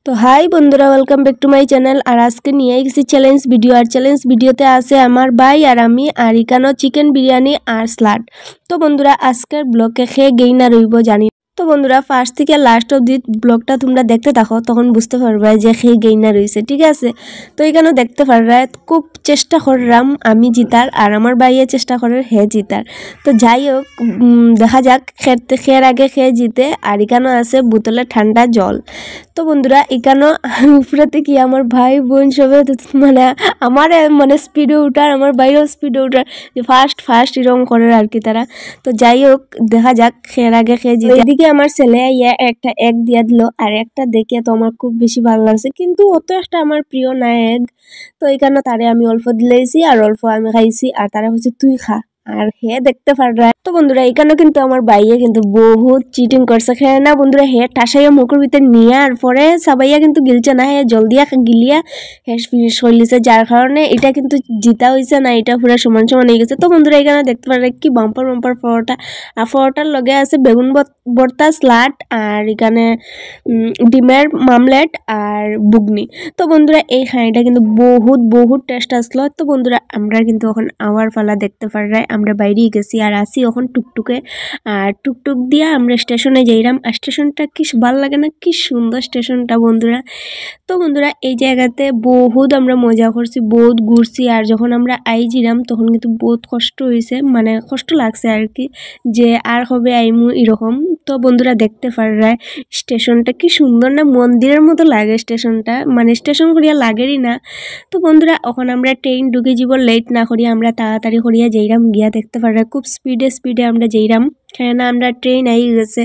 তো হাই বন্ধুরা, welcome back to my channel. আর আজকে নিয়ে গেছি চ্যালেঞ্জ ভিডিও। আর চ্যালেঞ্জ ভিডিওতে আছে আমার ভাই আর আমি, আর এখানেও চিকেন বিরিয়ানি আর স্যালাড। তো বন্ধুরা, আজকের ব্লগে খেয়ে গেই না রইব জানি। তো বন্ধুরা, ফার্স্ট থেকে লাস্ট অবধি ব্লগটা তোমরা দেখতে থাকো, তখন বুঝতে পারবে যে খেয়ে গেই না রয়েছে, ঠিক আছে? তো এখানেও দেখতে পারবে খুব চেষ্টা করলাম আমি জিতার, আর আমার ভাইয়ে চেষ্টা করে হে জিতার। তো যাই হোক, দেখা যাক খেয়ের আগে খেয়ে জিতে। আর এখানেও আছে বোতলে ঠান্ডা জল। তো বন্ধুরা, এখানেও উপরেতে কি আমার ভাই বোন সবে মানে আমার মানে স্পিডে উঠার, আমার ভাইও স্পিডে উঠার, যে ফার্স্ট এরকম করে আর কি তারা। তো যাই হোক, দেখা যাক খেয়ের আগে খেয়ে জিতে। এদিকে আমার ছেলে ইয়া একটা এগ দিয়া দিল, আর একটা দেখে তো আমার খুব বেশি ভালো লাগছে, কিন্তু অত একটা আমার প্রিয় না এগ। তো এখানে তারে আমি অল্প দিলেছি আর অল্প আমি খাইছি, আর তারা হচ্ছে তুই খা, আর হে দেখতে পাররা। তো বন্ধুরা, এখানে কিন্তু আমার ভাইয়ে কিন্তু বহুত চিটিং করছে। খেয়ে না বন্ধুরা, হে ঠাসাইয়া মুখের ভিতরে নিয়ে আর পরে সাবাইয়া কিন্তু গিলছে না, হে জলদিয়া গিলিয়া হে ফিনিশ করলিছে, যার কারণে এটা কিন্তু জিতা হয়েছে না, এটা পুরো সমান সমান হয়ে গেছে। তো বন্ধুরা, এখানে দেখতে পারে কি বাম্পার পরোটা, আর পরোটার লগে আছে বেগুন ভর্তা, স্যালাড, আর এখানে ডিমের মামলেট আর বুগনি। তো বন্ধুরা, এই খানিটা কিন্তু বহুত টেস্ট আসলো। তো বন্ধুরা, আমরা কিন্তু এখন আওয়ার ফালা দেখতে পাররাই আমরা বাইরেই গেছি, আর আসি এখন টুকটুকে। আর টুকটুক দিয়া আমরা স্টেশনে যাইলাম। আর স্টেশনটা কি ভাল লাগে না, কি সুন্দর স্টেশনটা বন্ধুরা। তো বন্ধুরা, এই জায়গাতে বহুত আমরা মজা করছি, বহুত ঘুরছি। আর যখন আমরা আইছিলাম তখন কিন্তু বহুত কষ্ট হয়েছে, মানে কষ্ট লাগছে আর কি, যে আর হবে আইমু এরকম। তো বন্ধুরা, দেখতে পাররাই স্টেশনটা কি সুন্দর না, মন্দিরের মতো লাগে স্টেশনটা, মানে স্টেশন করিয়া লাগেরই না। তো বন্ধুরা, এখন আমরা ট্রেন ঢুকে যাব, লেট না করিয়া আমরা তাড়াতাড়ি করিয়া যাইরাম গিয়া দেখতে পাররা খুব স্পিডে আমরা যাইরাম। হ্যাঁ না, আমরা ট্রেন আই গেছে।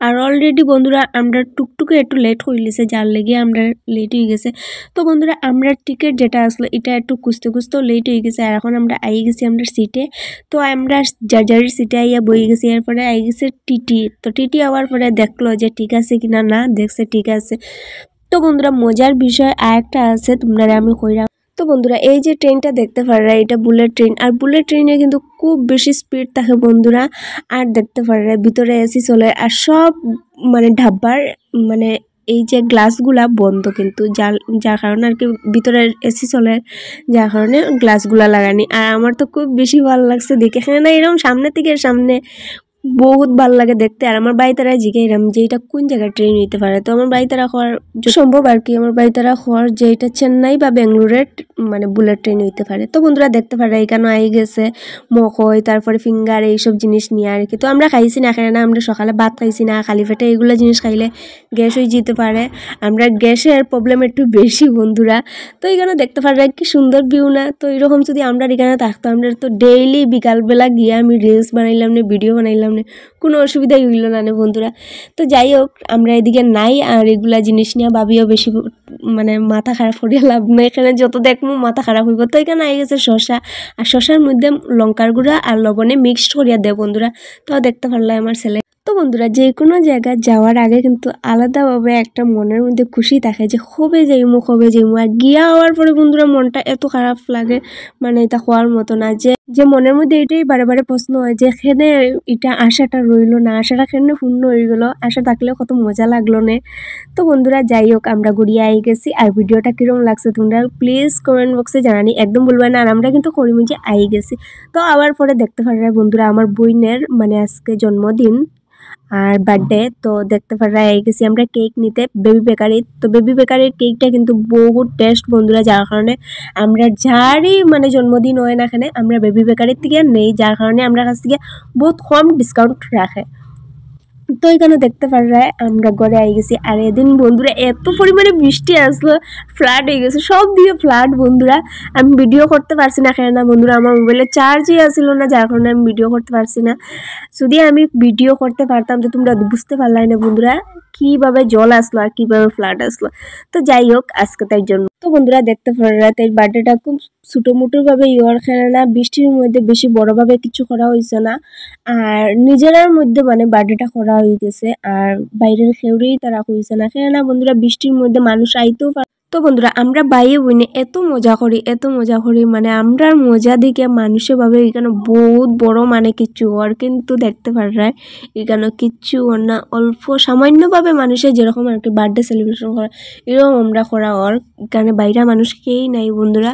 আর অলরেডি বন্ধুরা, আমরা টুকটুকে একটু লেট হয়ে গেছে, যার লেগে আমরা লেট হয়ে গেছে। তো বন্ধুরা, আমরা টিকিট যেটা আসলো এটা একটু খুঁজতেও লেট হয়ে গেছে। আর এখন আমরা আই গেছি আমরা সিটে। তো আমরা যার সিটে আইয়া বই গেছি, এরপরে আই গেছে টিটি। তো টিটি আওয়ার পরে দেখলো যে ঠিক আছে কিনা, না দেখছে ঠিক আছে। তো বন্ধুরা, মজার বিষয় আর একটা আছে, তোমরা আমি কইরাম। তো বন্ধুরা, এই যে ট্রেনটা দেখতে পাররা, এটা বুলেট ট্রেন। আর বুলেট ট্রেনে কিন্তু খুব বেশি স্পিড থাকে বন্ধুরা। আর দেখতে পাররা ভিতরে এসি চলে, আর সব মানে ঢাব্বার মানে এই যে গ্লাসগুলা বন্ধ, কিন্তু যার কারণে আর কি ভিতরে এসি চলে, যার কারণে গ্লাসগুলা লাগানি। আর আমার তো খুব বেশি ভালো লাগছে দেখে, এখানে না এরকম সামনে বহুত ভাল লাগে দেখতে। আর আমার বাড়ি তারা জিজ্ঞাইলাম যে এটা কোন জায়গায় ট্রেন হইতে পারে। তো আমার বাড়ি তারা হওয়ার সম্ভব আর কি, আমার বাড়ি তারা হওয়ার যে এটা চেন্নাই বা বেঙ্গালুরের মানে বুলেট ট্রেন হইতে পারে। তো বন্ধুরা, দেখতে পারে এখানে আই গেছে মকই, তারপরে ফিঙ্গার, এইসব জিনিস নিয়ে আর কি। তো আমরা খাইছি না, এখানে না আমরা সকালে ভাত খাইছি না, খালি পেটে এইগুলো জিনিস খাইলে গ্যাস হয়ে যেতে পারে। আমরা গ্যাসের প্রবলেম একটু বেশি বন্ধুরা। তো এখানে দেখতে পারে কি সুন্দর ভিউ না। তো এরকম যদি আমরা এখানে থাকতো, আমরা তো ডেইলি বিকালবেলা গিয়ে আমি রিলস বানাইলাম না, ভিডিও বানাইলাম না, কোনো অসুবিধাই হইল না বন্ধুরা। তো যাই হোক, আমরা এদিকে নাই, আর এগুলা জিনিস নিয়ে ভাবিও বেশি মানে মাথা খারাপ করিয়া লাভ নাই, এখানে যত দেখবো মাথা খারাপ হইব। তো এখানে আই গেছে শসা, আর শসার মধ্যে লঙ্কার গুঁড়া আর লবণে মিক্সড করিয়া দেয় বন্ধুরা। তো দেখতে পারলাম আমার ছেলে। তো বন্ধুরা, যে কোনো জায়গায় যাওয়ার আগে কিন্তু আলাদাভাবে একটা মনের মধ্যে খুশি থাকে যে কবে যাইমু। আর গিয়া হওয়ার পরে বন্ধুরা, মনটা এত খারাপ লাগে, মানে এটা হওয়ার মতো না, যে মনের মধ্যে এটাই বারে প্রশ্ন হয় যে এখানে এটা আশাটা রইলো না, আশাটা কেন পূর্ণ হয়ে গেল, আশা থাকলেও কত মজা লাগলো না। তো বন্ধুরা, যাই হোক, আমরা ঘুরিয়ে আই গেছি। আর ভিডিওটা কিরকম লাগছে তোমরা প্লিজ কমেন্ট বক্সে জানানি, একদম বলবে না। আর আমরা কিন্তু করিমগঞ্জে আই গেছি। তো আবার পরে দেখতে পারে বন্ধুরা, আমার বোনের মানে আজকে জন্মদিন আর বার্থডে। তো দেখতে পারা এই গেছি আমরা কেক নিতে বেবি বেকারি। তো বেবি বেকারির কেকটা কিন্তু বহুত টেস্ট বন্ধুরা, যার কারণে আমরা যারই মানে জন্মদিন হয় না এখানে আমরা বেবি বেকারির থেকে নেই, যার কারণে আমরা কাছ থেকে বহুত কম ডিসকাউন্ট রাখে। তো এখানে দেখতে পাররা আমরা ঘরে আই গেছি। আর এদিন বন্ধুরা এত পরিমাণে বৃষ্টি আসলো, ফ্লাড হয়ে গেছে, সব দিয়ে ফ্লাড বন্ধুরা। আমি ভিডিও করতে পারছি না, কেন না বন্ধুরা আমার মোবাইলে চার্জই আসছিল না, যার কারণে আমি ভিডিও করতে পারছি না। যদি আমি ভিডিও করতে পারতাম তো তোমরা বুঝতে পারলাই না বন্ধুরা কিভাবে জল আসলো আর কিভাবে ফ্লাড আসলো। তো যাই হোক, আজকে তাই জন্য তো বন্ধুরা দেখতে পাররা তাই বার্থডেটা খুব ছোটোমোটো ভাবে ইয়র খেলে না, বৃষ্টির মধ্যে বেশি বড়ভাবে কিছু করা হয়েছে না, আর নিজেরার মধ্যে মানে বার্থডেটা করা হয়ে গেছে। আর বাইরের কেউরেই তারা হয়েছে না, কেন না বন্ধুরা বৃষ্টির মধ্যে মানুষ আইতেও তো বন্ধুরা আমরা বাইয়ে বইনে এত মজা করি মানে আমরা মজা দিকে মানুষে ভাবে এখানে বহুত বড় মানে কিচ্ছু আর কিন্তু দেখতে পাররা এখানে কিচ্ছু না অল্প সামান্যভাবে মানুষের যেরকম আর কি বার্থডে সেলিব্রেশন করা এরকম আমরা করা ওর এখানে বাইরে মানুষ কেই নাই বন্ধুরা।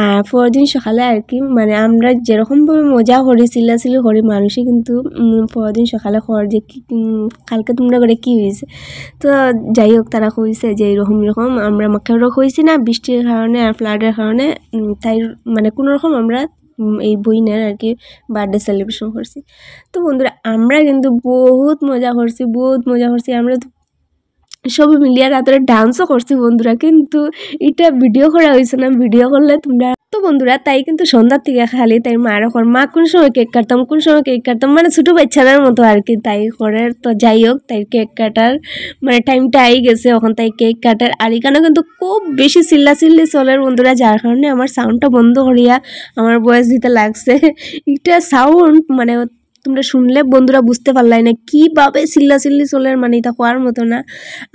আর পরদিন সকালে আর কি মানে আমরা যেরকমভাবে মজা করি চিল্লাচিল্লি করি মানুষই কিন্তু পরদিন সকালে খবর যে কালকে তোমরা করে কি হয়েছে। তো যাই হোক তারা কইছে যে এরকম আমরা মাকেও কইছি না বৃষ্টির কারণে আর ফ্লাডের কারণে তাই মানে কোনো রকম আমরা এই বইনের আর কি বার্থডে সেলিব্রেশন করছি। তো বন্ধুরা আমরা কিন্তু বহুত মজা করছি আমরা তো সবাই মিলিয়ে রাত্রে ডান্সও করছি বন্ধুরা, কিন্তু এটা ভিডিও করা হয়েছে না, ভিডিও করলে তোমরা। তো বন্ধুরা তাই কিন্তু সন্ধ্যার থেকে খালি তাই মার মা কোন সময় কেক কাটতাম মানে ছোটো বাচ্চাদের মতো আর কি তাই করে। তো যাই হোক তাই কেক কাটার মানে টাইমটা আই গেছে এখন তাই কেক কাটার আর এখানে কিন্তু খুব বেশি চিল্লাচিল্লি চলের বন্ধুরা, যার কারণে আমার সাউন্ডটা বন্ধ করিয়া আমার ভয়েস দিতে লাগছে। এটা সাউন্ড মানে তোমরা শুনলে বন্ধুরা বুঝতে পারলাই না কীভাবে চিল্লাচিল্লি চলে মানে এটা হওয়ার মতো না।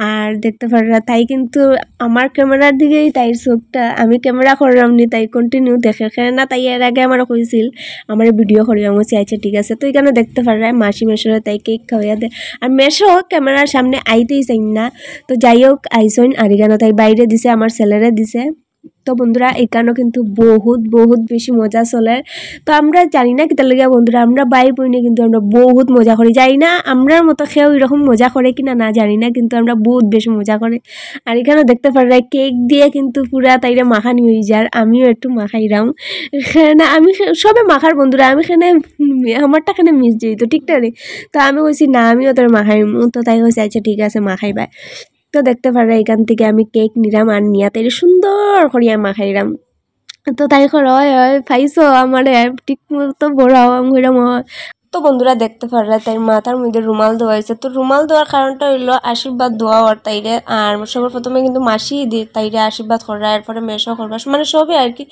আর দেখতে পাররা তাই কিন্তু আমার ক্যামেরার দিকেই তাইর চোখটা, আমি ক্যামেরা করলাম নি তাই কন্টিনিউ দেখে না। তাই এর আগে আমার কইছিল আমার ভিডিও করি আমি আচ্ছা ঠিক আছে। তো এখানে দেখতে পাররা মাসি মেশোরা তাই কেক খাওয়াইয়া দেয় আর মেশো ক্যামেরার সামনে আইতেই চাই না। তো যাই হোক আইসন আর এখানে তাই বাইরে দিছে আমার ছেলেরা দিছে। তো বন্ধুরা এখানেও কিন্তু বহুত বেশি মজা চলে। তো আমরা জানি না কিতা লাগে বন্ধুরা আমরা বাই বইনে কিন্তু আমরা বহুত মজা করি, জানি না আমরার মতো খেয়েও এরকম মজা করে কিনা না জানি না, কিন্তু আমরা বহুত বেশি মজা করে। আর এখানে দেখতে পারা কেক দিয়ে কিন্তু পুরা তাইরা মাখানি হয়ে যায়, আমিও একটু মাখাইরাম না আমি সবে মাখার বন্ধুরা আমি এখানে আমারটা এখানে মিস দিই তো ঠিক না রে। তো আমি বলছি না আমিও তোর মাখাইম, তো তাই হয়েছে আচ্ছা ঠিক আছে মাখাইবা। তো দেখতে পারা এখান থেকে আমি কেক নিলাম আর নিয়া তাই সুন্দর করিয়া মাখাইলাম। তো তাই হয় পাইছো আমার ঠিক মতো বড় হইলাম। তো বন্ধুরা দেখতে পাররা তাই মাথার মধ্যে রুমাল দেওয়া হয়েছে। তো রুমাল দেওয়ার কারণটা হইলো আশীর্বাদ দেওয়া আর তাইরে আর সবার প্রথমে কিন্তু মাসি দিয়ে তাইরে আশীর্বাদ করবা, এরপরে মেশো করবা মানে সবই আর কি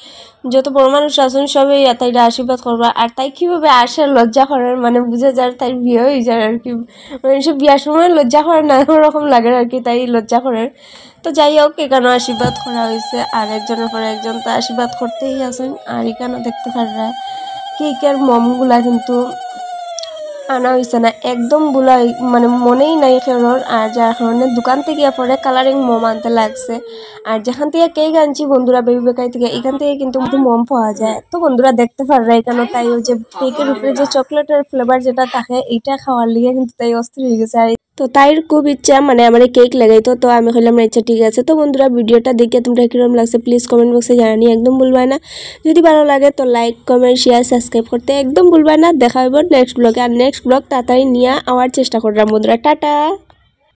যত বড় মানুষ আছেন সবই তাইরে আশীর্বাদ করবা। আর তাই কীভাবে আসে লজ্জা করার মানে বুঝে যার তাই বিয়ে হয়ে যায় আর কি, মানে সব বিয়ার সময় লজ্জা করার না রকম লাগে আর কি তাই লজ্জা করার। তো যাই হোক এখানে আশীর্বাদ করা হয়েছে আর একজনের পরে একজন তো আশীর্বাদ করতেই আছেন। আর এখানে দেখতে পাররা কেকের মমগুলা কিন্তু আনা হয়েছে না একদম বুলাই মানে মনেই নাই খেরোর, আর যার কারণে দোকান থেকে পরে কালারিং মোম আনতে লাগছে। আর যেখান থেকে কেক আনছি বন্ধুরা বেবি বেকারি থেকে এখান থেকে কিন্তু মোম পাওয়া যায়। তো বন্ধুরা দেখতে পাররা এখানে তাই ওই যে কেকের উপরে যে চকলেটের ফ্লেভার যেটা থাকে এইটা খাওয়ার লিগে কিন্তু তাই অস্থির হয়ে গেছে। আর তো তাইর খুব ইচ্ছা মানে আমার কেক লাগাইতো, তো আমি কইলাম না ইচ্ছা ঠিক আছে। তো বন্ধুরা ভিডিওটা দেখে তোমরা কিরকম লাগছে প্লিজ কমেন্ট বক্সে জানানি একদম ভুলবা না। যদি ভালো লাগে তো লাইক কমেন্ট শেয়ার সাবস্ক্রাইব করতে একদম ভুলবা না। দেখা হইব নেক্সট ব্লগে, আর নেক্সট ব্লগ তাড়াতাড়ি নিয়ে আওয়ার চেষ্টা করলাম বন্ধুরা। টাটা।